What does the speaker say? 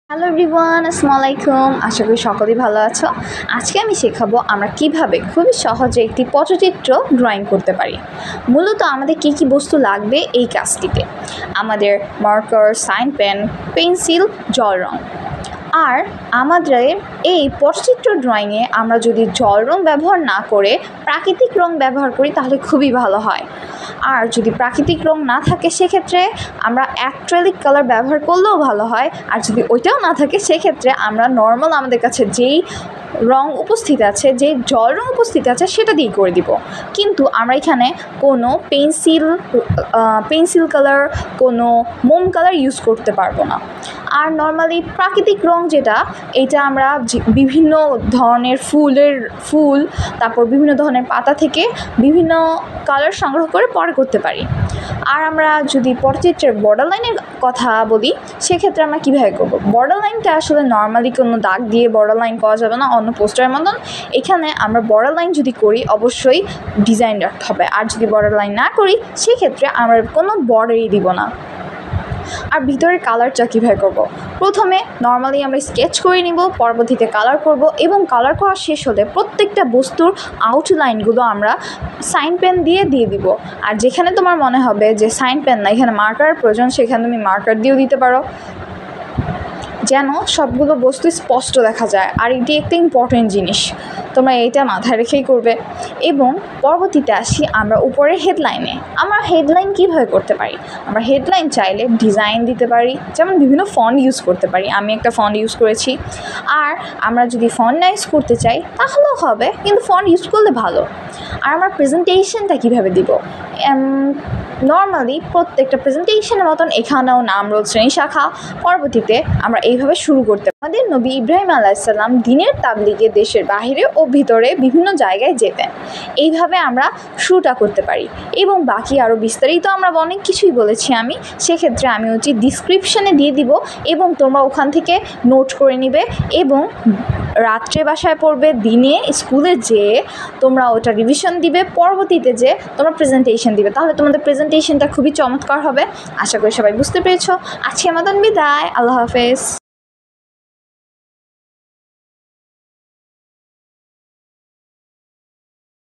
Hello everyone, আসসালামু আলাইকুম। আশা করি সকলেই ভালো আছো। আজকে আমি শেখাবো আমরা কিভাবে খুবই সহজে একটি পটচিত্র ড্রয়িং করতে পারি। মূলত আমাদের কি কি বস্তু লাগবে এই কাজটিতে? আমাদের মার্কার, সাইন পেন, পেন্সিল, জল রং। আর আমাদের এই পটচিত্র ড্রয়িংয়ে আমরা যদি জল রং ব্যবহার না করে প্রাকৃতিক রং ব্যবহার করি তাহলে খুবই ভালো হয়। আর যদি প্রাকৃতিক রং না থাকে সেক্ষেত্রে আমরা অ্যাক্রিলিক কালার ব্যবহার করলেও ভালো হয়। আর যদি ওইটাও না থাকে সেক্ষেত্রে আমরা নর্মাল আমাদের কাছে যেই রং উপস্থিত আছে, যে জল রং উপস্থিত আছে সেটা দিয়ে করে দিব। কিন্তু আমরা এখানে কোনো পেন্সিল কালার, কোনো মোম কালার ইউজ করতে পারবো না। আর নর্মালি প্রাকৃতিক রং যেটা, এটা আমরা বিভিন্ন ধরনের ফুল, তারপর বিভিন্ন ধরনের পাতা থেকে বিভিন্ন কালার সংগ্রহ করে পরে করতে পারি। আর আমরা যদি পটচিত্রের বর্ডার লাইনের কথা বলি সেক্ষেত্রে আমরা কীভাবে করব? বর্ডার লাইনটা আসলে নর্মালি কোনো দাগ দিয়ে বর্ডার লাইন করা যাবে না, অন্য পোস্টারের মতন। এখানে আমরা বর্ডার লাইন যদি করি অবশ্যই ডিজাইন রাখতে হবে। আর যদি বর্ডার লাইন না করি সেক্ষেত্রে আমরা কোনো বর্ডারই দিব না। আর ভিতরের কালারটা কীভাবে করব? প্রথমে নর্মালি আমরা স্কেচ করে নিব, পরবর্তীতে কালার করব এবং কালার করা শেষ হলে প্রত্যেকটা বস্তুর আউটলাইনগুলো আমরা সাইন পেন দিয়ে দিব। আর যেখানে তোমার মনে হবে যে সাইন পেন না, এখানে মার্কারের প্রয়োজন, সেখানে তুমি মার্কার দিয়েও দিতে পারো, যেন সবগুলো বস্তু স্পষ্ট দেখা যায়। আর এটি একটা ইম্পর্টেন্ট জিনিস, তোমরা এইটা মাথায় রেখেই করবে। এবং পরবর্তীতে আসি আমরা উপরের হেডলাইনে। আমরা হেডলাইন কীভাবে করতে পারি? আমরা হেডলাইন চাইলে ডিজাইন দিতে পারি, যেমন বিভিন্ন ফন্ট ইউজ করতে পারি। আমি একটা ফন্ট ইউজ করেছি। আর আমরা যদি ফন্ট না ইউজ করতে চাই তাহলেও হবে, কিন্তু ফন্ট ইউজ করলে ভালো। আর আমরা প্রেজেন্টেশনটা কীভাবে দিব? নর্মালি প্রত্যেকটা প্রেজেন্টেশনের মতন এখানেও নাম, রোল, শ্রেণী, শাখা। পরবর্তীতে আমরা এইভাবে শুরু করতে পারি। আমাদের নবী ইব্রাহিম আলাইহিস সালাম দিনের তাবলীগে দেশের বাইরে ও ভিতরে বিভিন্ন জায়গায় যেতেন। এইভাবে আমরা শুরুটা করতে পারি। এবং বাকি আরও বিস্তারিত আমরা অনেক কিছুই বলেছি আমি, সেক্ষেত্রে আমি ডিসক্রিপশানে দিয়ে দিব এবং তোমরা ওখান থেকে নোট করে নিবে এবং রাত্রে বাসায় পড়বে, দিনে স্কুলে যেয়ে তোমরা ওটা রিভিশন দিবে, পরবর্তীতে যে তোমরা প্রেজেন্টেশন দিবে। তাহলে তোমাদের প্রেজেন্টেশনটা খুবই চমৎকার হবে। আশা করি সবাই বুঝতে পেরেছো। আজকে আমাদের বিদায়, আল্লাহ হাফেজ।